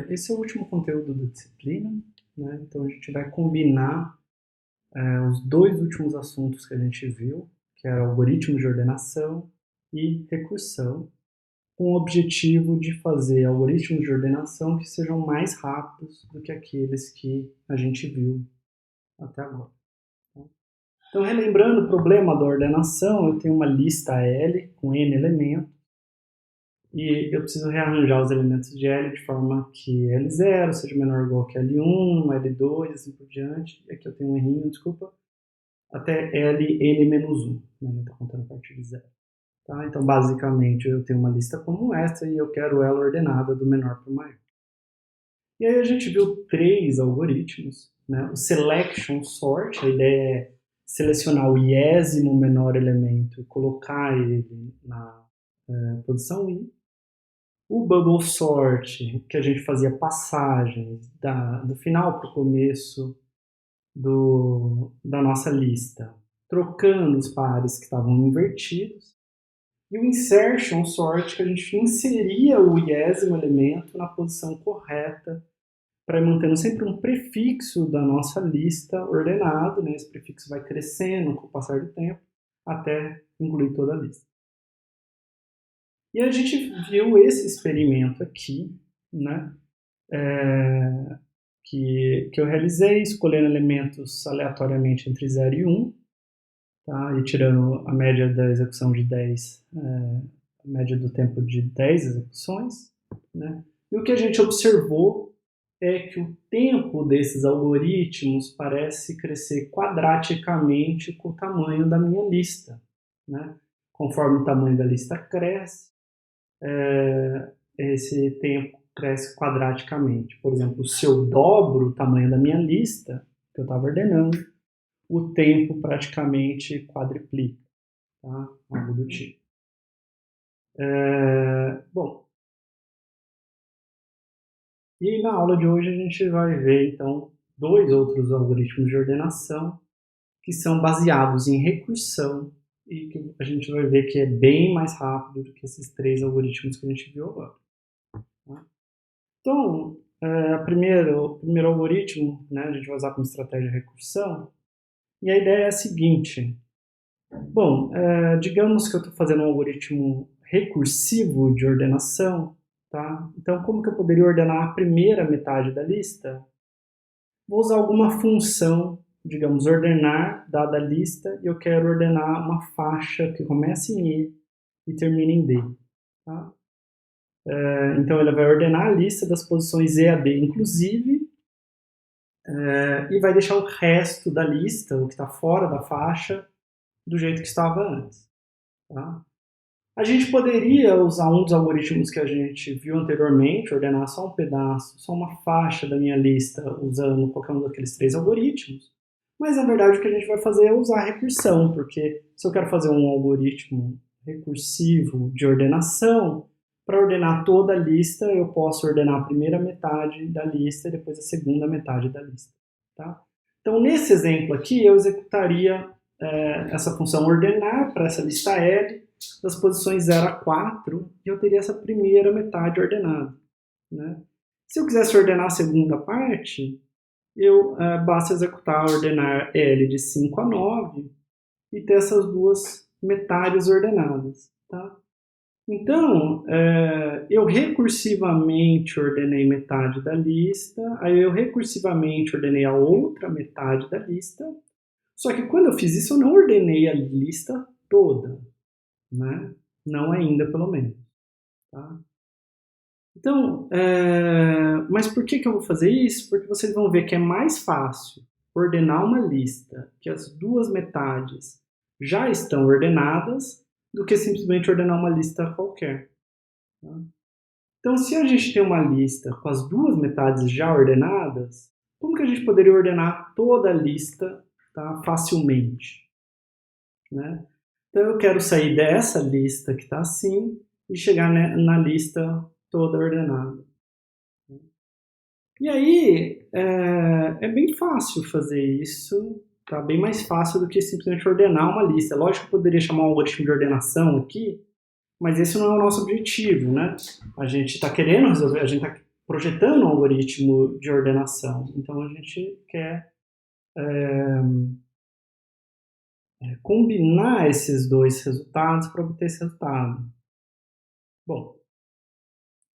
Esse é o último conteúdo da disciplina, né? Então a gente vai combinar os dois últimos assuntos que a gente viu, que era algoritmo de ordenação e recursão, com o objetivo de fazer algoritmos de ordenação que sejam mais rápidos do que aqueles que a gente viu até agora. Então, relembrando o problema da ordenação, eu tenho uma lista L com N elementos, e eu preciso rearranjar os elementos de L de forma que L0 seja menor ou igual que L1, L2, assim por diante. E aqui eu tenho um errinho, desculpa. Até Ln-1, né? Estou contando a partir de 0. Tá? Então, basicamente, eu tenho uma lista como essa e eu quero ela ordenada do menor para o maior. E aí a gente viu 3 algoritmos. Né? O selection sort, a ideia é selecionar o iésimo menor elemento e colocar ele na posição i. O bubble sort, que a gente fazia passagens do final para o começo da nossa lista, trocando os pares que estavam invertidos. E o insertion sort, que a gente inseria o iésimo elemento na posição correta, para ir mantendo sempre um prefixo da nossa lista ordenado, né? Esse prefixo vai crescendo com o passar do tempo, até incluir toda a lista. E a gente viu esse experimento aqui, né? Que eu realizei, escolhendo elementos aleatoriamente entre 0 e 1, tá? E tirando a média da execução de 10, a média do tempo de 10 execuções, né? E o que a gente observou é que o tempo desses algoritmos parece crescer quadraticamente com o tamanho da minha lista, né? Conforme o tamanho da lista cresce, esse tempo cresce quadraticamente. Por exemplo, se eu dobro o tamanho da minha lista, que eu estava ordenando, o tempo praticamente quadriplica, tá? Algo do tipo. Bom, e na aula de hoje a gente vai ver, então, 2 outros algoritmos de ordenação que são baseados em recursão e que a gente vai ver que é bem mais rápido do que esses 3 algoritmos que a gente viu agora. Tá? Então, o primeiro algoritmo, né, a gente vai usar como estratégia recursão, e a ideia é a seguinte. Bom, digamos que eu estou fazendo um algoritmo recursivo de ordenação, tá? Então, como que eu poderia ordenar a primeira metade da lista? Vou usar alguma função, digamos, ordenar, dada a lista, e eu quero ordenar uma faixa que começa em E e termina em D. Tá? Então, ele vai ordenar a lista das posições E a D, inclusive, e vai deixar o resto da lista, o que está fora da faixa, do jeito que estava antes. Tá? A gente poderia usar um dos algoritmos que a gente viu anteriormente, ordenar só um pedaço, só uma faixa da minha lista, usando qualquer um daqueles 3 algoritmos. Mas, na verdade, o que a gente vai fazer é usar a recursão, porque se eu quero fazer um algoritmo recursivo de ordenação, para ordenar toda a lista, eu posso ordenar a primeira metade da lista e depois a segunda metade da lista. Tá? Então, nesse exemplo aqui, eu executaria essa função ordenar para essa lista L, das posições 0 a 4, e eu teria essa primeira metade ordenada. Né? Se eu quisesse ordenar a segunda parte, basta executar ordenar L de 5 a 9 e ter essas duas metades ordenadas. Tá? Então, eu recursivamente ordenei metade da lista, aí eu recursivamente ordenei a outra metade da lista, só que quando eu fiz isso, eu não ordenei a lista toda, né? Não ainda, pelo menos. Tá? Então, mas por que eu vou fazer isso? Porque vocês vão ver que é mais fácil ordenar uma lista que as duas metades já estão ordenadas do que simplesmente ordenar uma lista qualquer. Tá? Então, se a gente tem uma lista com as duas metades já ordenadas, como que a gente poderia ordenar toda a lista, tá, facilmente? Né? Então, eu quero sair dessa lista que está assim e chegar na lista toda ordenada. E aí, é bem fácil fazer isso, tá? Bem mais fácil do que simplesmente ordenar uma lista. Lógico que eu poderia chamar um algoritmo de ordenação aqui, mas esse não é o nosso objetivo, né? A gente está querendo resolver, a gente está projetando um algoritmo de ordenação. Então a gente quer combinar esses dois resultados para obter esse resultado. Bom, o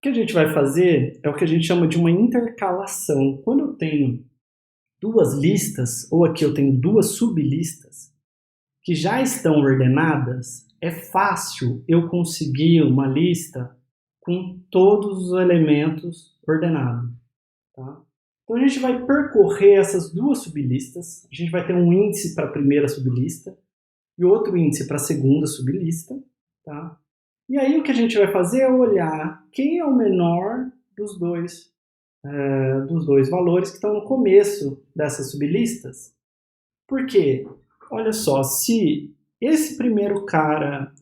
que a gente vai fazer é o que a gente chama de uma intercalação. Quando eu tenho duas listas, ou aqui eu tenho duas sublistas, que já estão ordenadas, é fácil eu conseguir uma lista com todos os elementos ordenados. Tá? Então a gente vai percorrer essas duas sublistas, a gente vai ter um índice para a primeira sublista e outro índice para a segunda sublista. Tá? E aí o que a gente vai fazer é olhar quem é o menor dos dois valores que estão no começo dessas sublistas. Por quê? Olha só, se esse primeiro cara,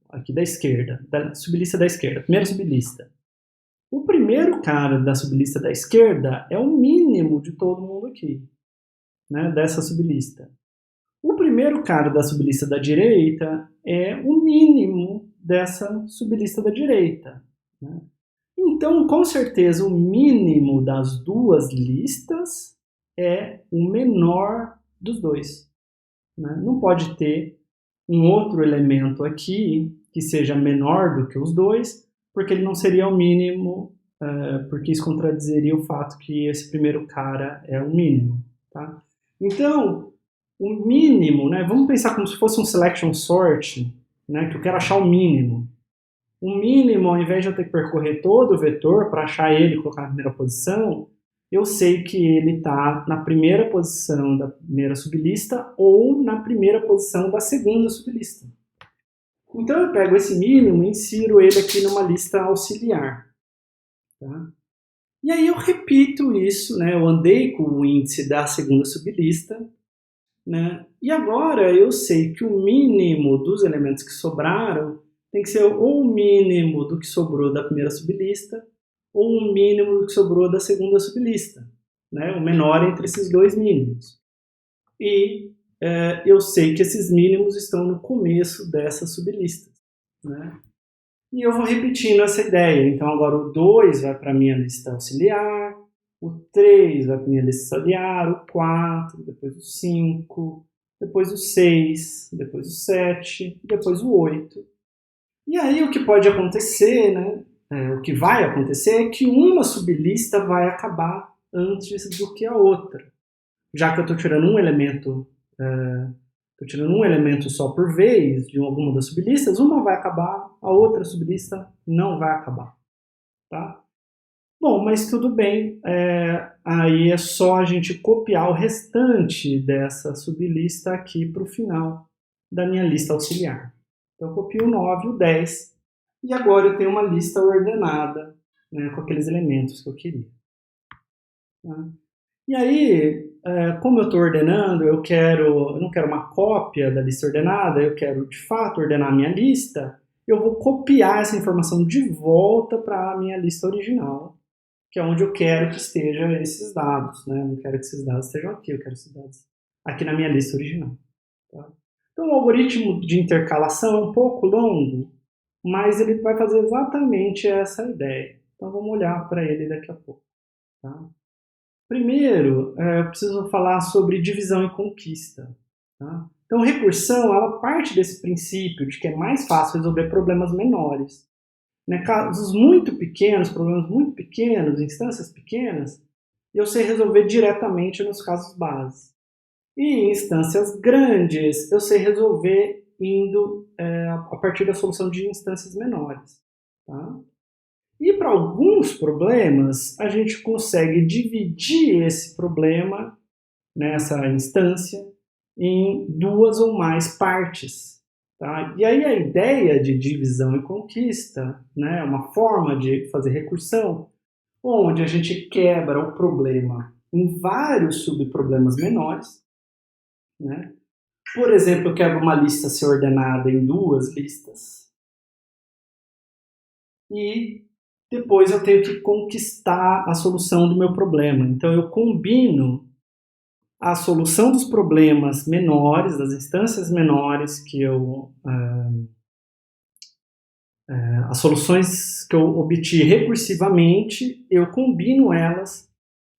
aqui da esquerda, da sublista da esquerda, primeira sublista, o primeiro cara da sublista da esquerda é o mínimo de todo mundo aqui, né, dessa sublista. O primeiro cara da sublista da direita é o mínimo dessa sublista da direita. Né? Então, com certeza, o mínimo das duas listas é o menor dos dois. Né? Não pode ter um outro elemento aqui que seja menor do que os dois, porque ele não seria o mínimo, porque isso contradizeria o fato que esse primeiro cara é o mínimo. Tá? Então, o mínimo, né, vamos pensar como se fosse um selection sort, né, que eu quero achar o mínimo. O mínimo, ao invés de eu ter que percorrer todo o vetor para achar ele e colocar na primeira posição, eu sei que ele está na primeira posição da primeira sublista ou na primeira posição da segunda sublista. Então eu pego esse mínimo e insiro ele aqui numa lista auxiliar. Tá? E aí eu repito isso, né? Eu andei com o índice da segunda sublista, né? E agora eu sei que o mínimo dos elementos que sobraram tem que ser ou o mínimo do que sobrou da primeira sublista ou o mínimo do que sobrou da segunda sublista, né? O menor entre esses dois mínimos. E eu sei que esses mínimos estão no começo dessas sublistas, né? E eu vou repetindo essa ideia. Então agora o 2 vai para a minha lista auxiliar, o 3 vai para a minha lista auxiliar, o 4, depois o 5, depois o 6, depois o 7, depois o 8. E aí o que pode acontecer, né? O que vai acontecer é que uma sublista vai acabar antes do que a outra. Já que eu estou tirando um elemento só por vez de alguma das sublistas, uma vai acabar, a outra sublista não vai acabar. Tá? Bom, mas tudo bem, aí é só a gente copiar o restante dessa sublista aqui para o final da minha lista auxiliar. Então eu copio o 9 e o 10, e agora eu tenho uma lista ordenada, né, com aqueles elementos que eu queria. Tá? E aí, como eu estou ordenando, eu não quero uma cópia da lista ordenada, eu quero de fato ordenar a minha lista, eu vou copiar essa informação de volta para a minha lista original, que é onde eu quero que estejam esses dados. Né? Eu não quero que esses dados estejam aqui, eu quero esses dados aqui na minha lista original. Tá? Então o algoritmo de intercalação é um pouco longo, mas ele vai fazer exatamente essa ideia. Então vamos olhar para ele daqui a pouco. Tá? Primeiro, eu preciso falar sobre divisão e conquista. Tá? Então, recursão, ela parte desse princípio de que é mais fácil resolver problemas menores. Né? Casos muito pequenos, problemas muito pequenos, instâncias pequenas, eu sei resolver diretamente nos casos base. E em instâncias grandes, eu sei resolver indo a partir da solução de instâncias menores. Tá? E para alguns problemas, a gente consegue dividir esse problema, nessa instância, em duas ou mais partes. Tá? E aí a ideia de divisão e conquista, né, é uma forma de fazer recursão, onde a gente quebra o problema em vários subproblemas menores. Né? Por exemplo, eu quebro uma lista ser ordenada em duas listas. E depois eu tenho que conquistar a solução do meu problema. Então eu combino a solução dos problemas menores, das instâncias menores que eu As soluções que eu obtive recursivamente, eu combino elas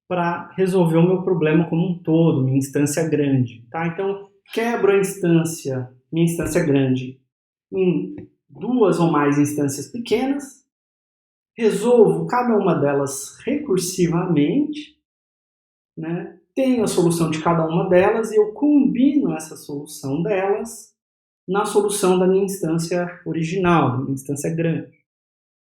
para resolver o meu problema como um todo, minha instância grande. Tá? Então, quebro minha instância grande, em duas ou mais instâncias pequenas, resolvo cada uma delas recursivamente, né? Tenho a solução de cada uma delas e eu combino essa solução delas na solução da minha instância original, da minha instância grande.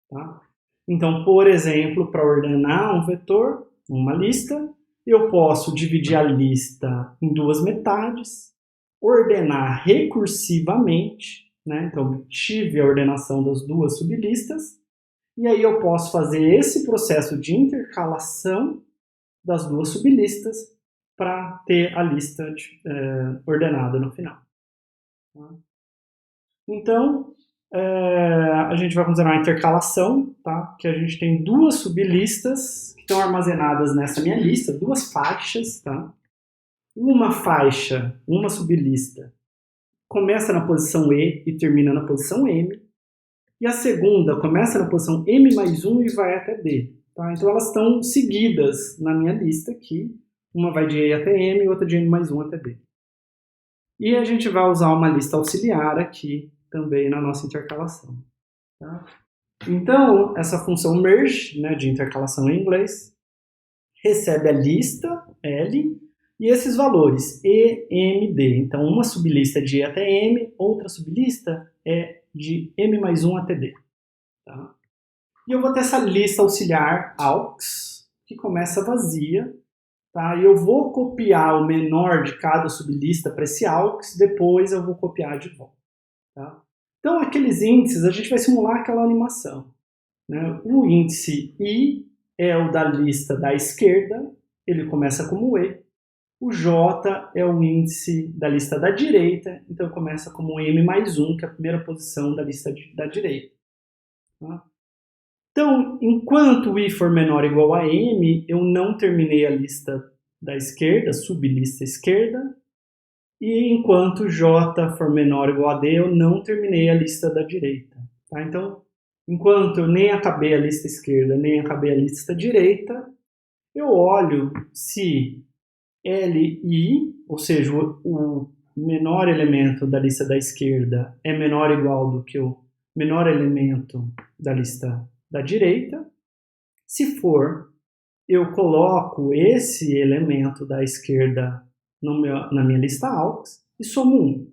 Tá? Então, por exemplo, para ordenar um vetor, uma lista, eu posso dividir a lista em duas metades, ordenar recursivamente, né? Então, obtive a ordenação das duas sublistas, e aí eu posso fazer esse processo de intercalação das duas sublistas para ter a lista ordenada no final. Tá? Então, a gente vai considerar uma intercalação, tá? Que a gente tem duas sublistas que estão armazenadas nessa minha lista, duas faixas, tá? Uma faixa, uma sublista, começa na posição E e termina na posição M, e a segunda começa na posição M mais 1 e vai até D. Tá? Então elas estão seguidas na minha lista aqui, uma vai de E até M e outra de M mais 1 até D. E a gente vai usar uma lista auxiliar aqui, também na nossa intercalação. Tá? Então, essa função merge, né, de intercalação em inglês, recebe a lista L e esses valores E, M, D. Então, uma sublista é de E até M, outra sublista é de M mais 1 até D. Tá? E eu vou ter essa lista auxiliar AUX, que começa vazia. Tá? E eu vou copiar o menor de cada sublista para esse AUX, depois eu vou copiar de volta. Tá? Então, aqueles índices, a gente vai simular aquela animação. Né? O índice I é o da lista da esquerda, ele começa como E. O J é o índice da lista da direita, então começa como M mais 1, que é a primeira posição da lista da direita. Tá? Então, enquanto o I for menor ou igual a M, eu não terminei a lista da esquerda, sublista esquerda, e enquanto J for menor ou igual a D, eu não terminei a lista da direita. Tá? Então, enquanto eu nem acabei a lista esquerda, nem acabei a lista direita, eu olho se LI, ou seja, o menor elemento da lista da esquerda é menor ou igual do que o menor elemento da lista da direita. Se for, eu coloco esse elemento da esquerda na minha lista AUX e somo 1.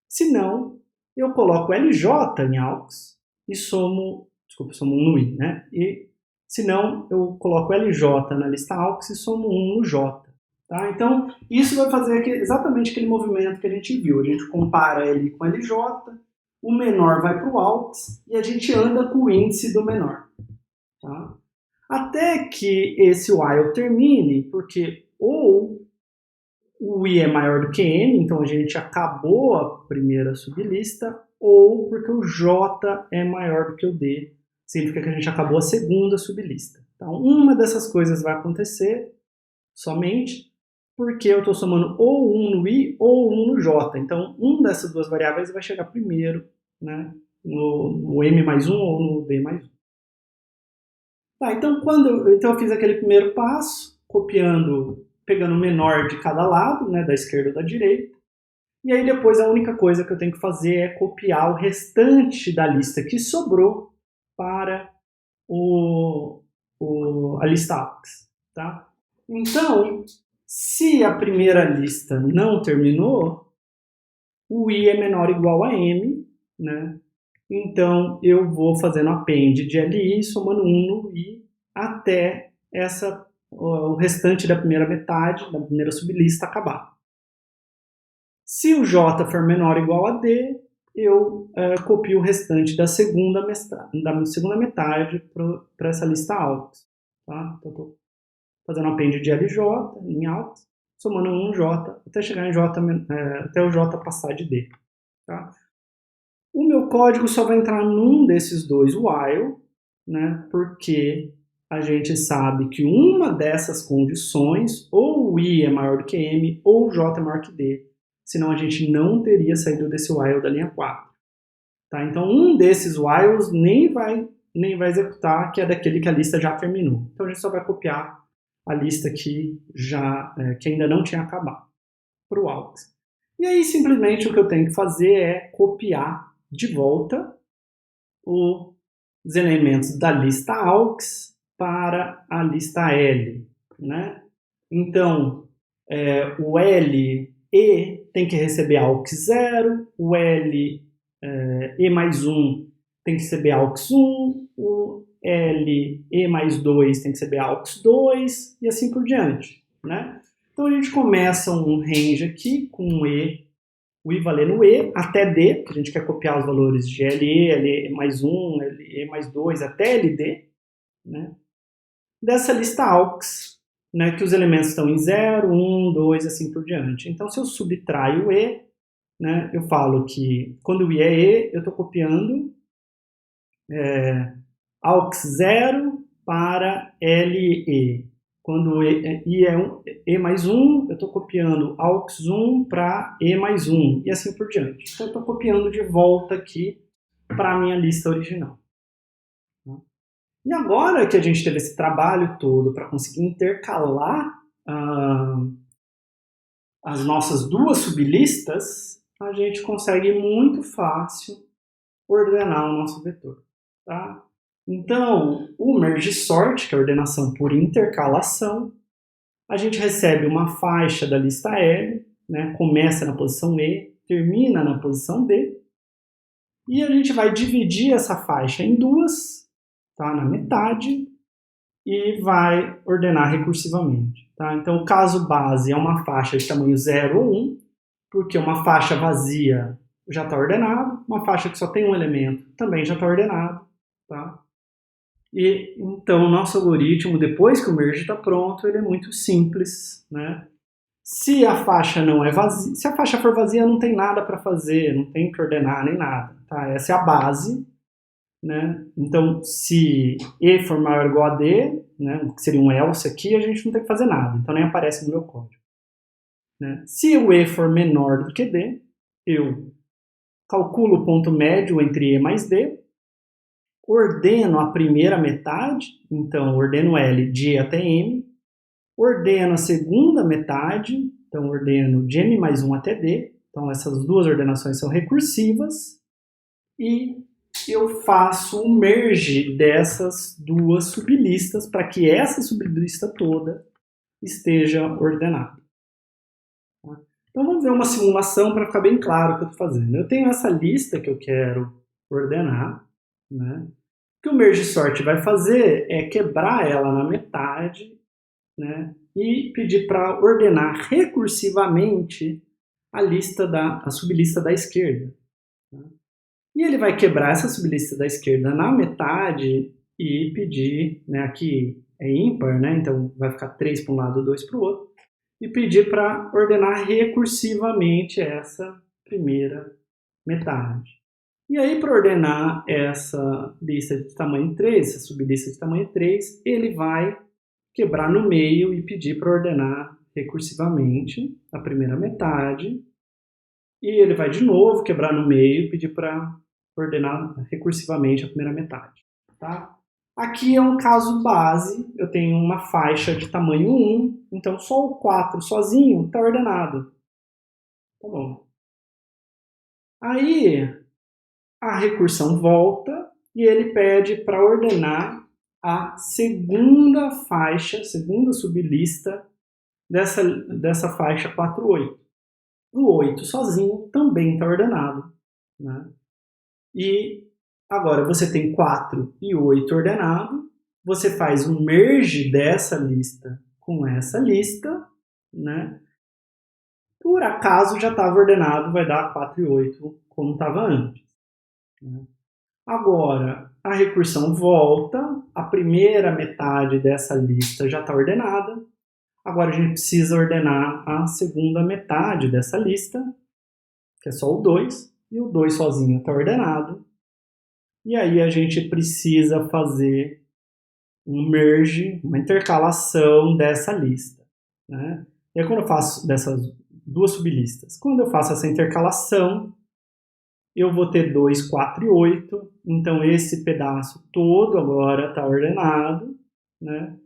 Se não, eu coloco LJ em AUX e somo 1 no I, né? E se não, eu coloco LJ na lista AUX e somo 1 no J. Tá? Então, isso vai fazer exatamente aquele movimento que a gente viu. A gente compara L com LJ, o menor vai para o AUX e a gente anda com o índice do menor. Tá? Até que esse while termine, porque ou o I é maior do que M, então a gente acabou a primeira sublista, ou porque o J é maior do que o D, significa que a gente acabou a segunda sublista. Então, uma dessas coisas vai acontecer somente porque eu estou somando ou 1 no I ou 1 no J. Então, uma dessas duas variáveis vai chegar primeiro, né, no M mais 1 ou no D mais 1. Tá, então, então eu fiz aquele primeiro passo, pegando o menor de cada lado, né, da esquerda ou da direita, e aí depois a única coisa que eu tenho que fazer é copiar o restante da lista que sobrou para a lista AUX. Tá? Então, se a primeira lista não terminou, o I é menor ou igual a M, né? Então, eu vou fazendo append de LI, somando 1 no I, até o restante da primeira metade, da primeira sublista, acabar. Se o J for menor ou igual a D, eu copio o restante da segunda metade para essa lista AUX. Tá? Então, estou fazendo append de LJ em AUX, somando 1 no J, até chegar em J, até o J passar de D. Tá? O meu código só vai entrar num desses dois while, né, porque a gente sabe que uma dessas condições, ou o I é maior do que M, ou o J é maior que D, senão a gente não teria saído desse while da linha 4. Tá? Então, um desses whiles nem vai executar, que é daquele que a lista já terminou. Então, a gente só vai copiar a lista que ainda não tinha acabado para o AUX. E aí, simplesmente, o que eu tenho que fazer é copiar de volta os elementos da lista AUX para a lista L, né? Então, o L, E tem que receber AUX 0, o L, E mais 1 tem que receber AUX 1, o L, E mais 2 tem que receber AUX 2 e assim por diante, né? Então a gente começa um range aqui com E, o I valendo E até D, que a gente quer copiar os valores de LE, LE mais 1, LE mais 2 até LD, né? Dessa lista AUX, né, que os elementos estão em 0, 1, 2 e assim por diante. Então, se eu subtraio o E, né, eu falo que quando o I é E, eu estou copiando AUX 0 para LE. Quando I é E mais 1, eu estou copiando AUX 1 para E mais 1 e assim por diante. Então, eu estou copiando de volta aqui para a minha lista original. E agora que a gente teve esse trabalho todo para conseguir intercalar as nossas duas sublistas, a gente consegue muito fácil ordenar o nosso vetor. Tá? Então, o merge sort, que é a ordenação por intercalação, a gente recebe uma faixa da lista L, né, começa na posição E, termina na posição D, e a gente vai dividir essa faixa em duas, tá, na metade, e vai ordenar recursivamente. Tá? Então, o caso base é uma faixa de tamanho 0 ou 1, porque uma faixa vazia já está ordenado, uma faixa que só tem um elemento também já está ordenado. Tá? E então, o nosso algoritmo, depois que o merge está pronto, ele é muito simples. Né? Se a faixa não é vazia, se a faixa for vazia, não tem nada para fazer, não tem que ordenar nem nada. Tá? Essa é a base. Né? Então, se E for maior ou igual a D, né, que seria um else aqui, a gente não tem que fazer nada, então nem aparece no meu código. Né? Se o E for menor do que D, eu calculo o ponto médio entre E mais D, ordeno a primeira metade, então ordeno L de E até M, ordeno a segunda metade, então ordeno de M mais 1 até D, então essas duas ordenações são recursivas, e eu faço o merge dessas duas sublistas para que essa sublista toda esteja ordenada. Então vamos ver uma simulação para ficar bem claro o que eu estou fazendo. Eu tenho essa lista que eu quero ordenar. Né? O que o merge sort vai fazer é quebrar ela na metade, né? E pedir para ordenar recursivamente a sublista da esquerda. Tá? E ele vai quebrar essa sublista da esquerda na metade e pedir, né, aqui é ímpar, né, então vai ficar 3 para um lado, 2 para o outro, e pedir para ordenar recursivamente essa primeira metade. E aí, para ordenar essa lista de tamanho 3, essa sublista de tamanho 3, ele vai quebrar no meio e pedir para ordenar recursivamente a primeira metade. E ele vai de novo quebrar no meio e pedir para ordenar recursivamente a primeira metade. Tá? Aqui é um caso base, eu tenho uma faixa de tamanho 1, então só o 4 sozinho está ordenado. Tá bom. Aí a recursão volta e ele pede para ordenar a segunda faixa, segunda sublista dessa faixa 4, 8. O 8 sozinho também está ordenado. Né? E agora você tem 4 e 8 ordenado, você faz um merge dessa lista com essa lista, né? Por acaso já estava ordenado, vai dar 4 e 8 como estava antes. Né? Agora, a recursão volta, a primeira metade dessa lista já está ordenada, agora a gente precisa ordenar a segunda metade dessa lista, que é só o 2, e o 2 sozinho está ordenado. E aí a gente precisa fazer um merge, uma intercalação dessa lista. Né? E aí quando eu faço dessas duas sublistas, quando eu faço essa intercalação, eu vou ter 2, 4 e 8, então esse pedaço todo agora está ordenado, né?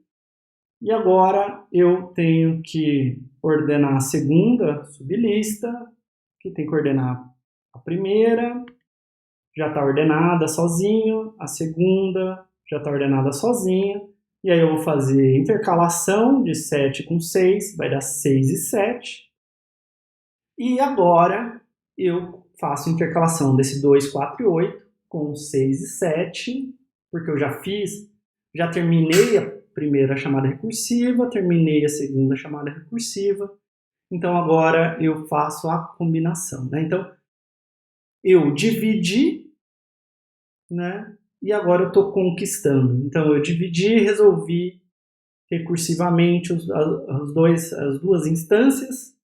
E agora eu tenho que ordenar a segunda sublista, que tem que ordenar a primeira, já está ordenada sozinho, a segunda já está ordenada sozinha, e aí eu vou fazer intercalação de 7 com 6, vai dar 6 e 7, e agora eu faço intercalação desse 2, 4 e 8 com 6 e 7, porque eu já terminei a primeira chamada recursiva, terminei a segunda chamada recursiva, então agora eu faço a combinação, né? Então eu dividi, né? E agora eu estou conquistando. Então eu dividi e resolvi recursivamente as duas instâncias,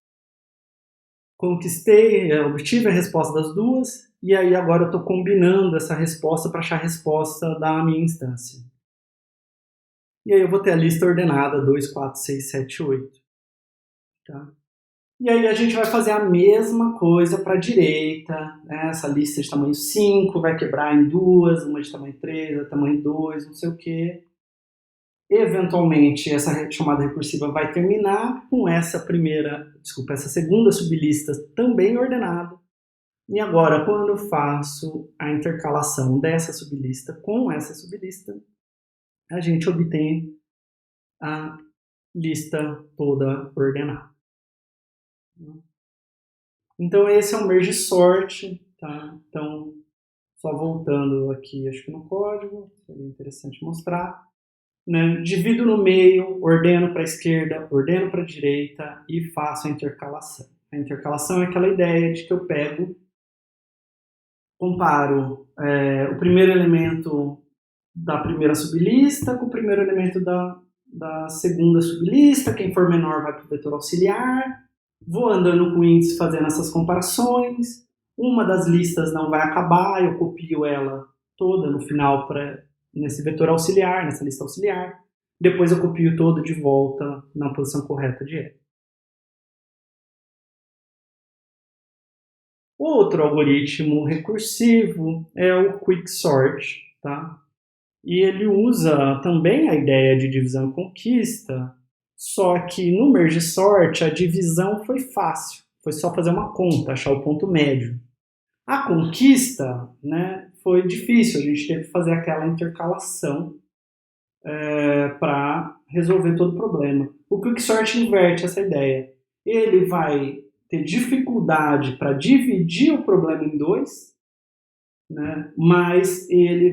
conquistei, obtive a resposta das duas, e aí agora eu estou combinando essa resposta para achar a resposta da minha instância. E aí eu vou ter a lista ordenada 2, 4, 6, 7, 8. Tá? E aí a gente vai fazer a mesma coisa para a direita, né? Essa lista de tamanho 5 vai quebrar em duas, uma de tamanho 3, outra de tamanho 2, não sei o quê. Eventualmente essa chamada recursiva vai terminar com essa segunda sublista também ordenada. E agora, quando eu faço a intercalação dessa sublista com essa sublista, a gente obtém a lista toda ordenada. Então esse é o merge sort, tá? Então, só voltando aqui, acho que no código, seria interessante mostrar. Né? Divido no meio, ordeno para a esquerda, ordeno para a direita e faço a intercalação. A intercalação é aquela ideia de que eu comparo o primeiro elemento da primeira sublista com o primeiro elemento da segunda sublista, quem for menor vai para o vetor auxiliar, vou andando com o índice fazendo essas comparações, uma das listas não vai acabar, eu copio ela toda no final nesse vetor auxiliar, nessa lista auxiliar, depois eu copio todo de volta na posição correta de E. Outro algoritmo recursivo é o quicksort, tá? E ele usa também a ideia de divisão e conquista, só que no merge sort a divisão foi fácil, foi só fazer uma conta, achar o ponto médio. A conquista, né, foi difícil, a gente teve que fazer aquela intercalação para resolver todo o problema. O quicksort inverte essa ideia. Ele vai ter dificuldade para dividir o problema em dois, né, mas ele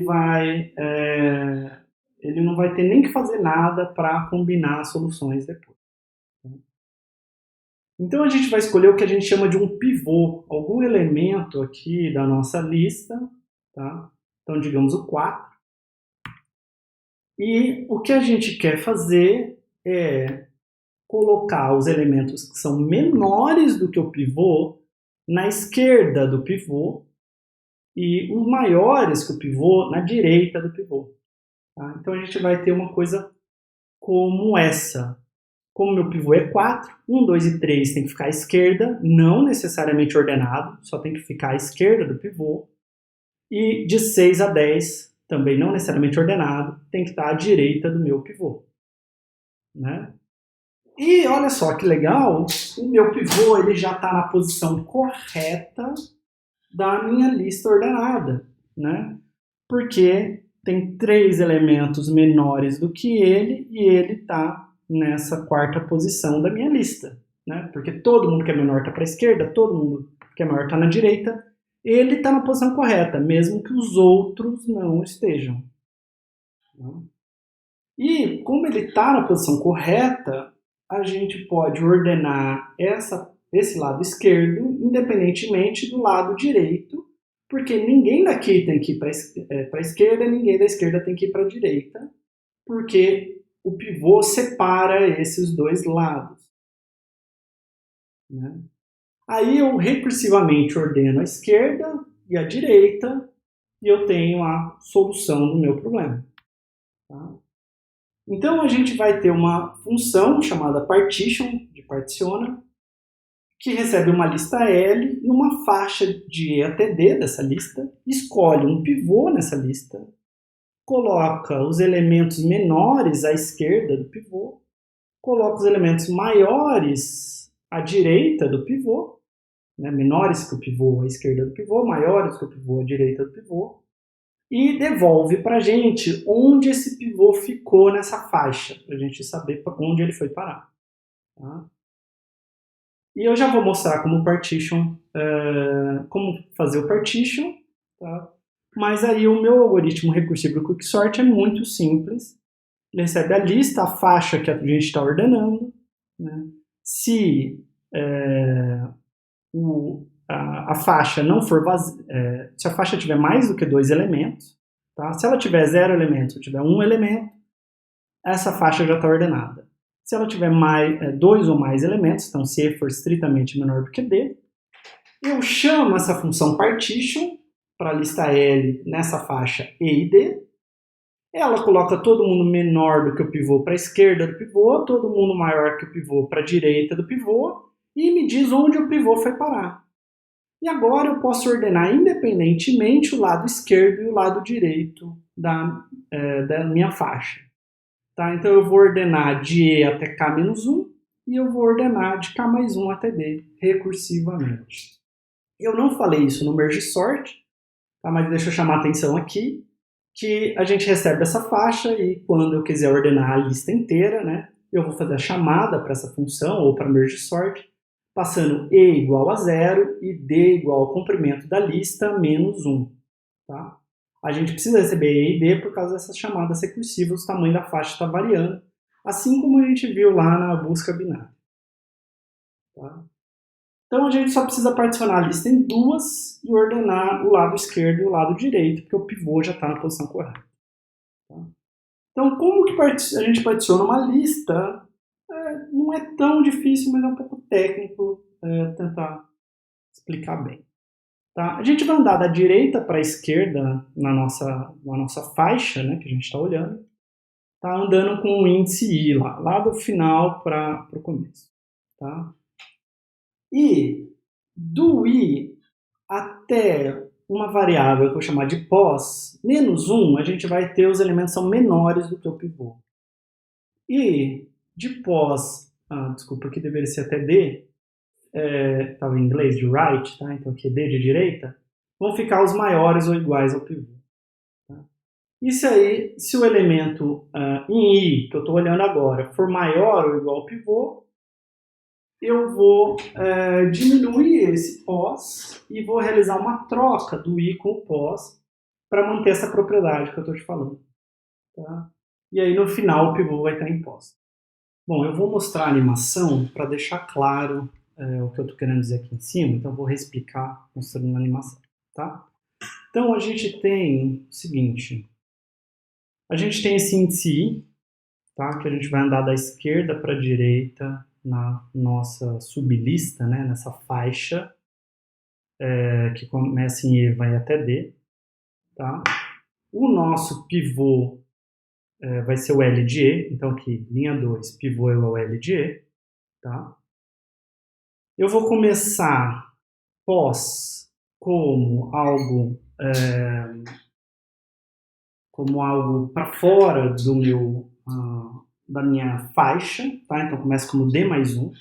não vai ter nem que fazer nada para combinar as soluções depois. Então a gente vai escolher o que a gente chama de um pivô, algum elemento aqui da nossa lista, tá? Então digamos o 4. E o que a gente quer fazer é colocar os elementos que são menores do que o pivô na esquerda do pivô e os maiores que o pivô na direita do pivô. Tá? Então a gente vai ter uma coisa como essa. Como meu pivô é 4, 1, 2 e 3 tem que ficar à esquerda, não necessariamente ordenado, só tem que ficar à esquerda do pivô. E de 6 a 10, também não necessariamente ordenado, tem que estar à direita do meu pivô. Né? E olha só que legal, o meu pivô ele já está na posição correta da minha lista ordenada, né? Porque tem 3 elementos menores do que ele e ele está nessa quarta posição da minha lista, né? Porque todo mundo que é menor está para a esquerda, todo mundo que é maior está na direita, ele está na posição correta, mesmo que os outros não estejam. E como ele está na posição correta, a gente pode ordenar esse lado esquerdo independentemente do lado direito, porque ninguém daqui tem que ir para a esquerda, ninguém da esquerda tem que ir para a direita, porque o pivô separa esses dois lados. Né? Aí eu recursivamente ordeno a esquerda e a direita e eu tenho a solução do meu problema. Tá? Então a gente vai ter uma função chamada partition, de particiona, que recebe uma lista L e uma faixa de E até D dessa lista, escolhe um pivô nessa lista, coloca os elementos menores à esquerda do pivô, coloca os elementos maiores à direita do pivô, né, menores que o pivô à esquerda do pivô, maiores que o pivô à direita do pivô, e devolve para a gente onde esse pivô ficou nessa faixa, para a gente saber onde ele foi parar. Tá? E eu já vou mostrar como como fazer o partition, tá? Mas aí o meu algoritmo recursivo do quicksort é muito simples. Ele recebe a lista, a faixa que a gente está ordenando, né? Se a faixa não for vazia, se a faixa tiver mais do que 2 elementos, tá? Se ela tiver 0 elementos ou tiver 1 elemento, essa faixa já está ordenada. Se ela tiver 2 ou mais elementos, então se E for estritamente menor do que D, eu chamo essa função partition para a lista L nessa faixa E e D. Ela coloca todo mundo menor do que o pivô para a esquerda do pivô, todo mundo maior que o pivô para a direita do pivô, e me diz onde o pivô foi parar. E agora eu posso ordenar independentemente o lado esquerdo e o lado direito da minha faixa. Tá? Então eu vou ordenar de E até K-1 e eu vou ordenar de K+1 até D, recursivamente. Eu não falei isso no merge sort, tá? Mas deixa eu chamar a atenção aqui, que a gente recebe essa faixa e quando eu quiser ordenar a lista inteira, né, eu vou fazer a chamada para essa função ou para merge sort, passando E igual a 0 e D igual ao comprimento da lista menos 1. Tá? A gente precisa receber E e D por causa dessas chamadas recursivas, o tamanho da faixa está variando, assim como a gente viu lá na busca binária. Tá? Então a gente só precisa particionar a lista em duas e ordenar o lado esquerdo e o lado direito, porque o pivô já está na posição correta. Tá? Então como que a gente particiona uma lista? Não é tão difícil, mas é um pouco técnico tentar explicar bem. Tá? A gente vai andar da direita para a esquerda na nossa faixa, né, que a gente está olhando, tá andando com o índice I lá do final para o começo. Tá? E do I até uma variável que eu vou chamar de pós, menos 1, a gente vai ter os elementos são menores do que o pivô. E de pós, desculpa, aqui deveria ser até D, estava em inglês de right, tá? Então aqui é D de direita, vão ficar os maiores ou iguais ao pivô. Tá? Isso aí, se o elemento em I, que eu estou olhando agora, for maior ou igual ao pivô, eu vou diminuir esse pós e vou realizar uma troca do I com o pós para manter essa propriedade que eu estou te falando. Tá? E aí no final o pivô vai estar em pós. Bom, eu vou mostrar a animação para deixar claro o que eu estou querendo dizer aqui em cima, então eu vou reexplicar mostrando a animação. Tá? Então a gente tem o seguinte, a gente tem esse índice I, tá? Que a gente vai andar da esquerda para a direita na nossa sublista, né? Nessa faixa que começa em E e vai até D. Tá? O nosso pivô vai ser o L de E, então aqui, linha 2, pivô é o L de E. Tá? Eu vou começar pós como algo para fora do da minha faixa, tá? Então começa como D mais 1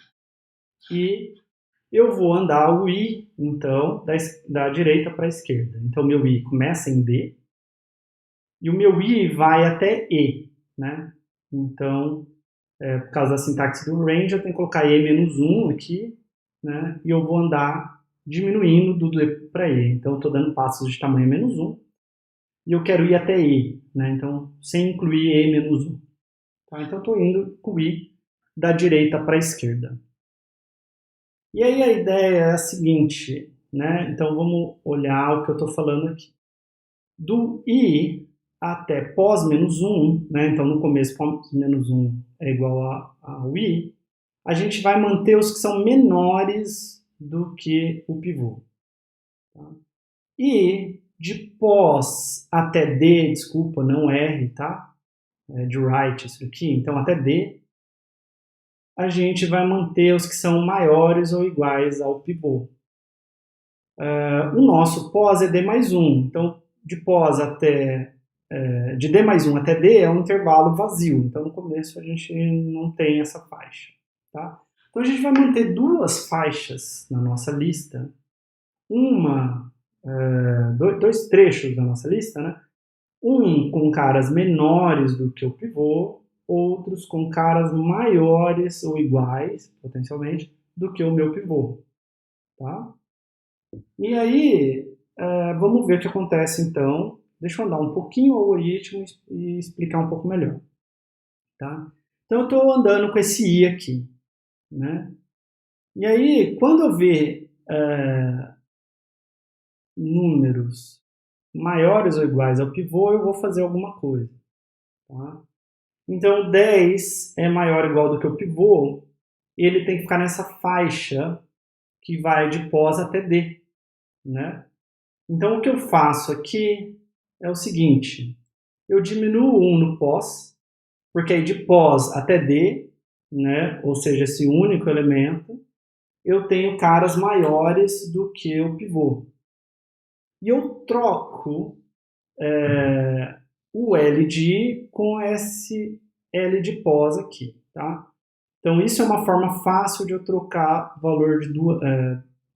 e eu vou andar o I, então, da direita para a esquerda. Então meu I começa em D e o meu I vai até E, né? Então, por causa da sintaxe do range, eu tenho que colocar E menos 1 aqui, né? E eu vou andar diminuindo do D para E. Então eu estou dando passos de tamanho menos 1 e eu quero ir até E, né? Então, sem incluir E menos 1. Tá? Então, eu estou indo com o I da direita para a esquerda. E aí a ideia é a seguinte, né? Então, vamos olhar o que eu estou falando aqui. Do I até pós menos 1, né? Então, no começo, pós menos 1 é igual ao I, a gente vai manter os que são menores do que o pivô. Tá? E de pós até D, desculpa, não R, tá? De right isso aqui, então até D, a gente vai manter os que são maiores ou iguais ao pivô. O nosso pós é D mais 1, então de pós até de D mais 1 até D é um intervalo vazio, então no começo a gente não tem essa faixa. Tá? Então a gente vai manter duas faixas na nossa lista, dois trechos da nossa lista, né? Um com caras menores do que o pivô, outros com caras maiores ou iguais, potencialmente, do que o meu pivô. Tá? E aí, vamos ver o que acontece então. Deixa eu andar um pouquinho o algoritmo e explicar um pouco melhor. Tá? Então eu estou andando com esse i aqui. Né? E aí, quando eu ver números maiores ou iguais ao pivô, eu vou fazer alguma coisa. Tá? Então 10 é maior ou igual do que o pivô, ele tem que ficar nessa faixa que vai de pós até D. Né? Então o que eu faço aqui é o seguinte, eu diminuo 1 no pós, porque aí de pós até D, né, ou seja, esse único elemento, eu tenho caras maiores do que o pivô. E eu troco o L de I com esse L de pós aqui. Tá? Então isso é uma forma fácil de eu trocar o valor de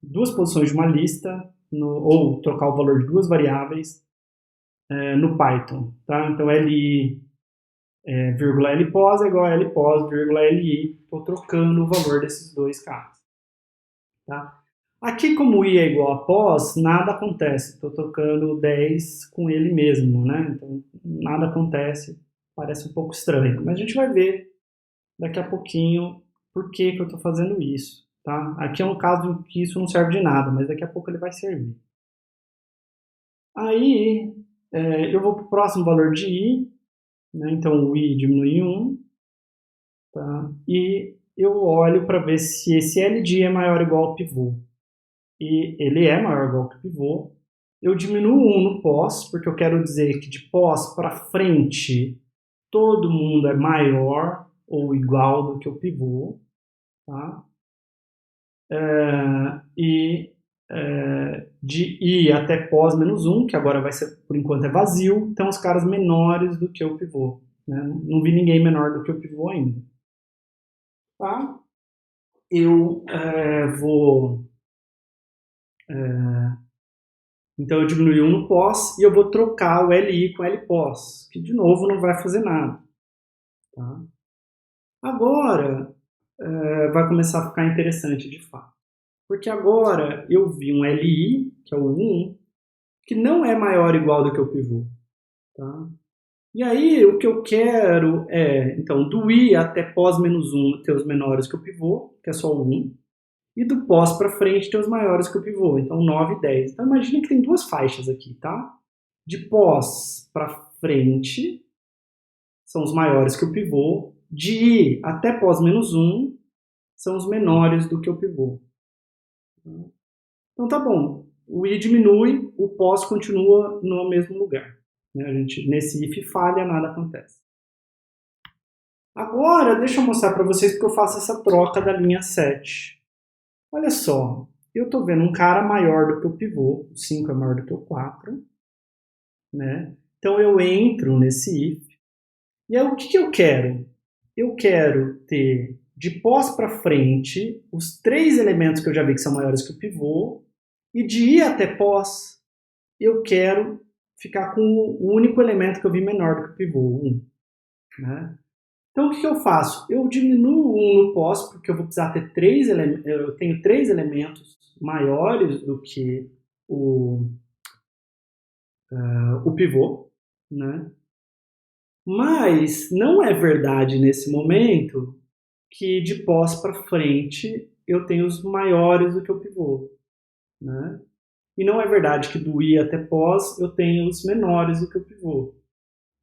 duas posições de uma lista, ou trocar o valor de duas variáveis no Python. Tá? Então li vírgula lpos é igual a lpos, vírgula li. Estou trocando o valor desses dois caras. Tá? Aqui, como i é igual a pós, nada acontece. Estou trocando 10 com ele mesmo. Né? Então, nada acontece. Parece um pouco estranho. Mas a gente vai ver daqui a pouquinho por que eu estou fazendo isso. Tá? Aqui é um caso em que isso não serve de nada, mas daqui a pouco ele vai servir. Aí, eu vou para o próximo valor de i. Né? Então, o i diminui em 1. Tá? E eu olho para ver se esse L de i é maior ou igual ao pivô. E ele é maior ou igual ao pivô. Eu diminuo 1 no pós, porque eu quero dizer que de pós para frente todo mundo é maior ou igual do que o pivô. Tá? De i até pós menos 1, que agora vai ser, por enquanto, é vazio, então os caras menores do que o pivô. Né? Não vi ninguém menor do que o pivô ainda. Tá? Eu vou... então eu diminui 1 no pós e eu vou trocar o LI com LPOS, que de novo não vai fazer nada. Tá? Agora vai começar a ficar interessante de fato. Porque agora eu vi um LI, que é o 1, que não é maior ou igual do que o pivô. Tá? E aí o que eu quero é, então, do i até pós menos 1 ter os menores que o pivô, que é só o 1, e do pós para frente ter os maiores que o pivô, então 9 e 10. Então imagine que tem duas faixas aqui, tá? De pós para frente são os maiores que o pivô, de i até pós menos 1 são os menores do que o pivô. Então tá bom, o i diminui, o pós continua no mesmo lugar. A gente, nesse if falha, nada acontece. Agora, deixa eu mostrar para vocês porque eu faço essa troca da linha 7. Olha só, eu estou vendo um cara maior do que o pivô, o 5 é maior do que o 4. Né? Então eu entro nesse if. E aí o que eu quero? Eu quero ter de pós para frente os 3 elementos que eu já vi que são maiores que o pivô. E de i até pós, eu quero ficar com o único elemento que eu vi menor do que o pivô, o 1. Né? Então o que eu faço? Eu diminuo 1 no pós, porque eu vou precisar ter 3 elementos, eu tenho 3 elementos maiores do que o pivô, né? Mas não é verdade nesse momento que de pós para frente eu tenho os maiores do que o pivô, né? E não é verdade que do i até pós eu tenho os menores do que o pivô.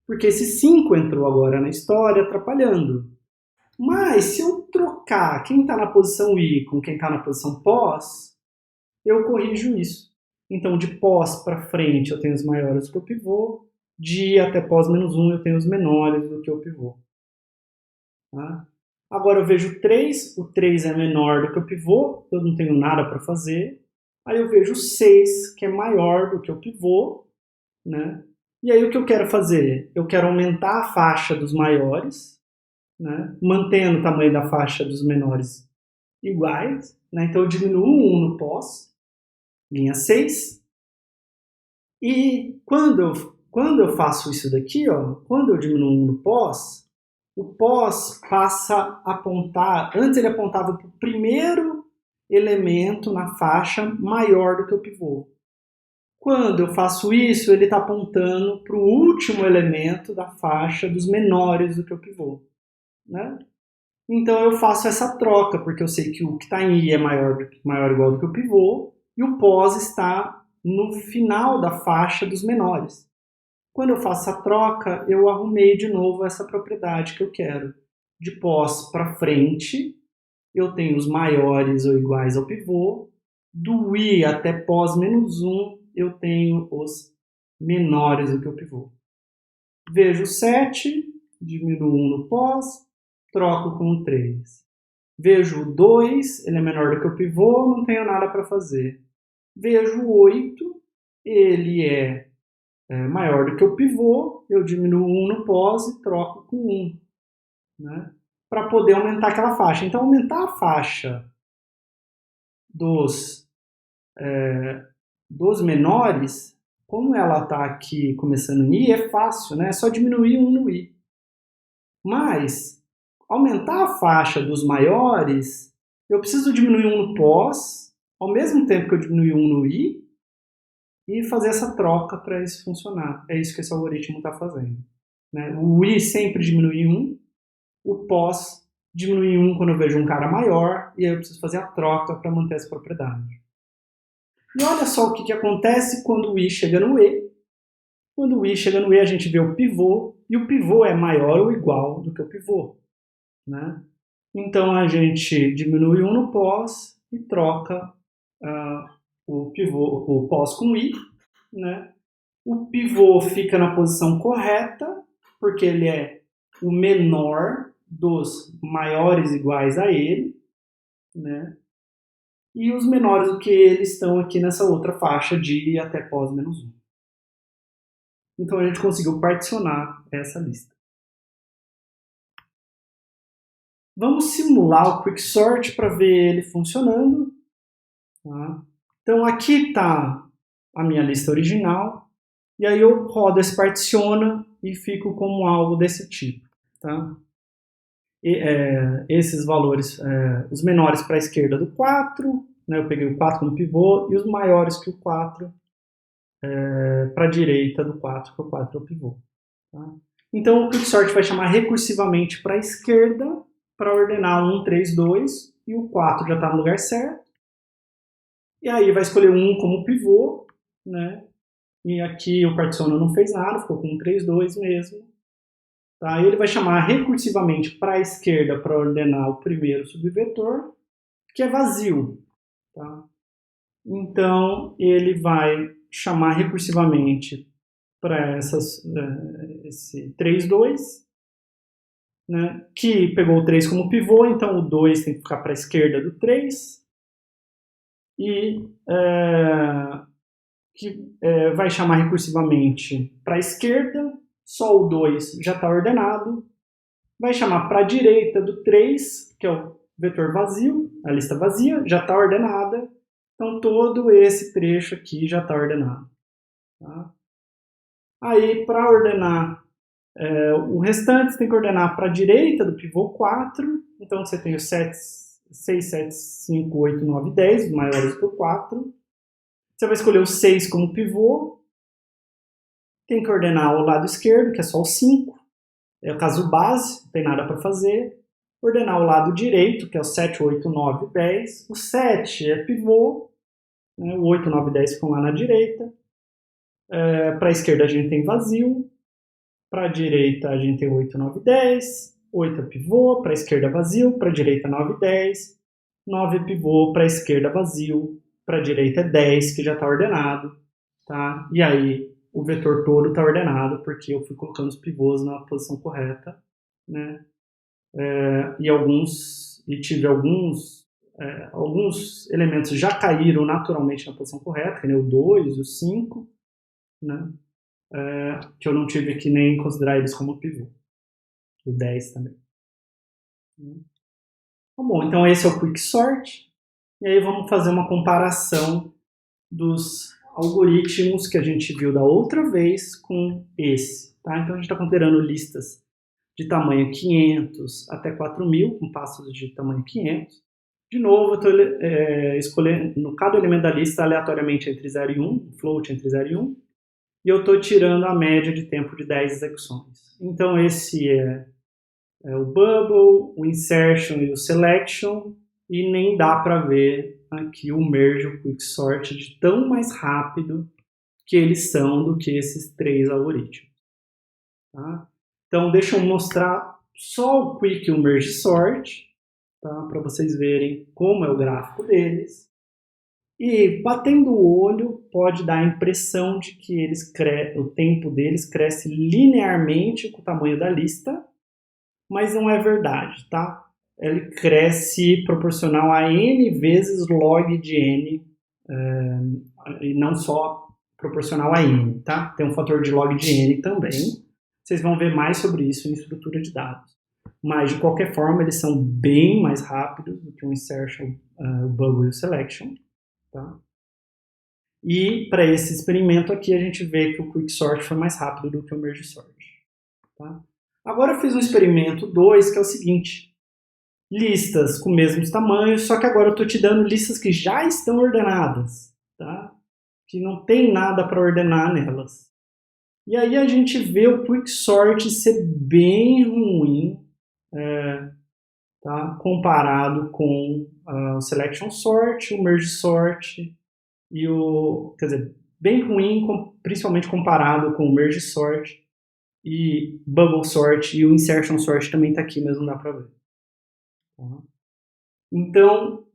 Porque esse 5 entrou agora na história atrapalhando. Mas se eu trocar quem está na posição i com quem está na posição pós, eu corrijo isso. Então de pós para frente eu tenho os maiores do que o pivô, de i até pós menos 1 eu tenho os menores do que o pivô. Tá? Agora eu vejo 3, o 3 é menor do que o pivô, eu não tenho nada para fazer. Aí eu vejo 6, que é maior do que o pivô, né? E aí o que eu quero fazer? Eu quero aumentar a faixa dos maiores, né? Mantendo o tamanho da faixa dos menores iguais, né? Então eu diminuo 1 no pós, linha 6. E quando eu faço isso daqui, ó, quando eu diminuo 1 no pós, o pós passa a apontar, antes ele apontava para o primeiro elemento na faixa maior do que o pivô. Quando eu faço isso, ele está apontando para o último elemento da faixa dos menores do que o pivô, né? Então eu faço essa troca, porque eu sei que o que está em I é maior ou igual do que o pivô, e o pós está no final da faixa dos menores. Quando eu faço essa troca, eu arrumei de novo essa propriedade que eu quero. De pós para frente, eu tenho os maiores ou iguais ao pivô. Do I até pós menos 1, eu tenho os menores do que o pivô. Vejo 7, diminuo 1 no pós, troco com o 3. Vejo o 2, ele é menor do que o pivô, não tenho nada para fazer. Vejo o 8, ele é maior do que o pivô, eu diminuo 1 no pós e troco com 1, né? Para poder aumentar aquela faixa. Então, aumentar a faixa dos menores, como ela está aqui começando em I, é fácil, né? É só diminuir 1 no I. Mas, aumentar a faixa dos maiores, eu preciso diminuir 1 no pós, ao mesmo tempo que eu diminuir 1 no I, e fazer essa troca para isso funcionar. É isso que esse algoritmo está fazendo, né? O I sempre diminui 1, o pós diminui 1 quando eu vejo um cara maior, e aí eu preciso fazer a troca para manter essa propriedade. E olha só o que acontece quando o I chega no E. Quando o I chega no E, a gente vê o pivô, e o pivô é maior ou igual do que o pivô, né? Então a gente diminui 1 no pós e troca o pós com o I, né? O pivô fica na posição correta, porque ele é o menor dos maiores iguais a ele, né? E os menores do que ele estão aqui nessa outra faixa de I até pós menos 1. Então a gente conseguiu particionar essa lista. Vamos simular o Quicksort para ver ele funcionando. Tá? Então aqui está a minha lista original. E aí eu rodo esse particiona e fico como algo desse tipo. Tá? Esses valores, os menores para a esquerda do 4, né, eu peguei o 4 como pivô, e os maiores que o 4 para a direita do 4, que o 4 é o pivô. Tá? Então o Quicksort vai chamar recursivamente para a esquerda para ordenar 1, 3, 2, e o 4 já está no lugar certo. E aí vai escolher 1 como pivô, né? E aqui o particiona não fez nada, ficou com 3, 2 mesmo. Tá? E ele vai chamar recursivamente para a esquerda para ordenar o primeiro subvetor, que é vazio. Tá? Então ele vai chamar recursivamente para esse 3, 2, né, que pegou o 3 como pivô, então o 2 tem que ficar para a esquerda do 3, e vai chamar recursivamente para a esquerda, só o 2 já está ordenado, vai chamar para a direita do 3, que é o vetor vazio, a lista vazia, já está ordenada, então todo esse trecho aqui já está ordenado. Tá? Aí, para ordenar o restante, você tem que ordenar para a direita do pivô 4. Então, você tem os 6, 7, 5, 8, 9, 10, maiores que o 4. Você vai escolher o 6 como pivô. Tem que ordenar o lado esquerdo, que é só o 5. É o caso base, não tem nada para fazer. Ordenar o lado direito, que é o 7, 8, 9, 10. O 7 é pivô. Né? O 8, 9, 10 ficam lá na direita. Para a esquerda a gente tem vazio. Para a direita a gente tem 8, 9, 10. 8 é pivô, para a esquerda vazio, para a direita 9, 10. 9 é pivô, para a esquerda vazio, para a direita é 10, que já está ordenado. Tá? E aí o vetor todo está ordenado, porque eu fui colocando os pivôs na posição correta. Né? e tive alguns elementos já caíram naturalmente na posição correta, né, o 2, o 5, né, que eu não tive que nem considerar eles como pivô. O 10 também. Bom, então esse é o Quicksort. E aí vamos fazer uma comparação dos algoritmos que a gente viu da outra vez com esse. Tá? Então a gente está considerando listas de tamanho 500 até 4.000, com passos de tamanho 500. De novo, eu estou escolhendo cada elemento da lista aleatoriamente entre 0 e 1, float entre 0 e 1, e eu estou tirando a média de tempo de 10 execuções. Então esse é o bubble, o insertion e o selection, e nem dá para ver aqui o merge, o quicksort, de tão mais rápido que eles são do que esses 3 algoritmos. Tá? Então deixa eu mostrar só o quick e o merge sort, tá? Para vocês verem como é o gráfico deles. E batendo o olho pode dar a impressão de que o tempo deles cresce linearmente com o tamanho da lista, mas não é verdade, tá? Ele cresce proporcional a n vezes log de n, e não só proporcional a n, tá? Tem um fator de log de n também. Vocês vão ver mais sobre isso em estrutura de dados. Mas, de qualquer forma, eles são bem mais rápidos do que o insertion, o bubble e o selection, tá? E, para esse experimento aqui, a gente vê que o quicksort foi mais rápido do que o merge sort, tá? Agora eu fiz um experimento 2, que é o seguinte. Listas com mesmos tamanhos, só que agora eu estou te dando listas que já estão ordenadas, tá? Que não tem nada para ordenar nelas. E aí a gente vê o quicksort ser bem ruim, tá? Comparado com o selection sort, o merge sort e quer dizer, bem ruim, principalmente comparado com o merge sort e bubble sort, e o insertion sort também está aqui, mas não dá para ver. Então,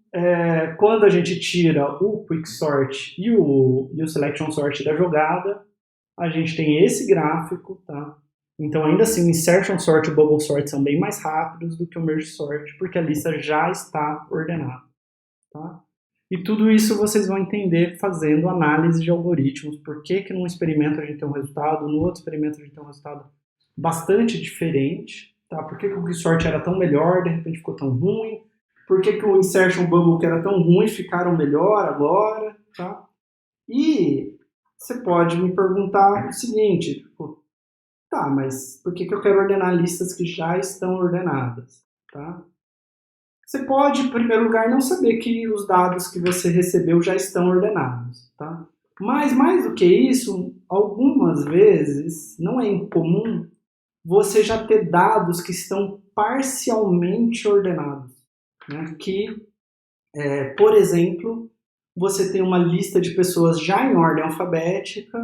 quando a gente tira o quicksort e o selection sort da jogada, a gente tem esse gráfico, tá? Então, ainda assim, o insertion sort e o bubble sort são bem mais rápidos do que o merge sort, porque a lista já está ordenada, tá? E tudo isso vocês vão entender fazendo análise de algoritmos. Por que num experimento a gente tem um resultado, no outro experimento a gente tem um resultado bastante diferente, tá? Por que o quicksort era tão melhor, de repente ficou tão ruim? Por que o insertion bubble, que era tão ruim, ficaram melhor agora, tá? E você pode me perguntar o seguinte, tipo, tá, mas por que eu quero ordenar listas que já estão ordenadas, tá? Você pode, em primeiro lugar, não saber que os dados que você recebeu já estão ordenados, tá? Mas, mais do que isso, algumas vezes, não é incomum você já ter dados que estão parcialmente ordenados, né? Que, por exemplo, você tem uma lista de pessoas já em ordem alfabética,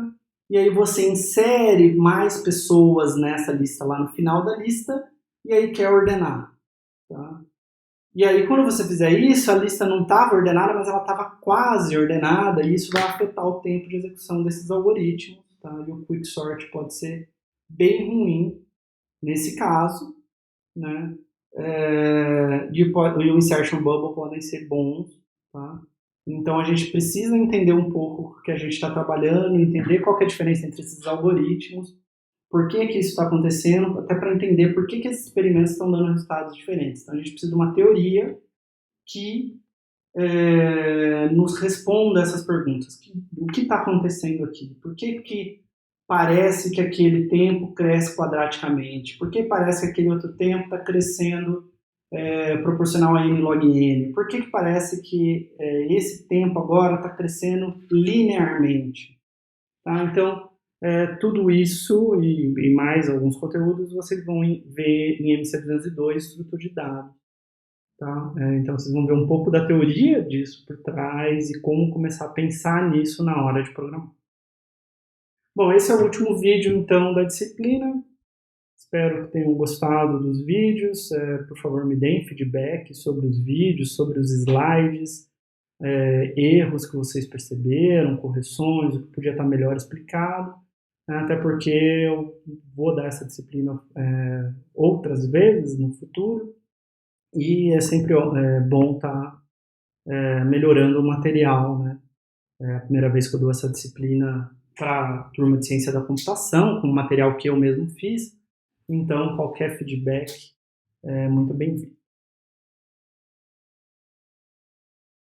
e aí você insere mais pessoas nessa lista lá no final da lista, e aí quer ordenar, tá? E aí, quando você fizer isso, a lista não estava ordenada, mas ela estava quase ordenada, e isso vai afetar o tempo de execução desses algoritmos, tá? E o quicksort pode ser bem ruim nesse caso, né? E o insertion bubble podem ser bons, tá? Então, a gente precisa entender um pouco o que a gente está trabalhando, entender qual que é a diferença entre esses algoritmos, por que isso está acontecendo, até para entender por que esses experimentos estão dando resultados diferentes. Então, a gente precisa de uma teoria que nos responda essas perguntas. O que está acontecendo aqui? Por que parece que aquele tempo cresce quadraticamente? Por que parece que aquele outro tempo está crescendo proporcional a n log n? Por que parece que esse tempo agora está crescendo linearmente? Tá? Então, tudo isso e mais alguns conteúdos vocês vão ver em MC202, estrutura de dados. Tá? Então, vocês vão ver um pouco da teoria disso por trás e como começar a pensar nisso na hora de programar. Bom, esse é o último vídeo, então, da disciplina. Espero que tenham gostado dos vídeos. Por favor, me deem feedback sobre os vídeos, sobre os slides, erros que vocês perceberam, correções, o que podia estar melhor explicado. até porque eu vou dar essa disciplina outras vezes no futuro, e é sempre bom estar melhorando o material, né? É a primeira vez que eu dou essa disciplina para a turma de ciência da computação, com material que eu mesmo fiz, então qualquer feedback é muito bem-vindo.